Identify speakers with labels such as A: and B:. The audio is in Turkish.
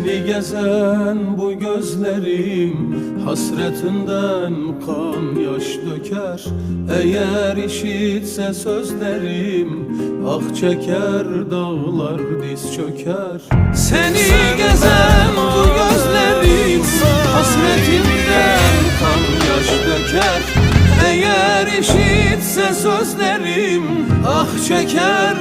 A: Seni gezen bu gözlerim hasretinden kan yaş döker. Eğer işitse sözlerim ah çeker, dağlar diz çöker. Seni gezen bu gözlerim hasretinden kan yaş döker. Eğer işitse sözlerim ah çeker.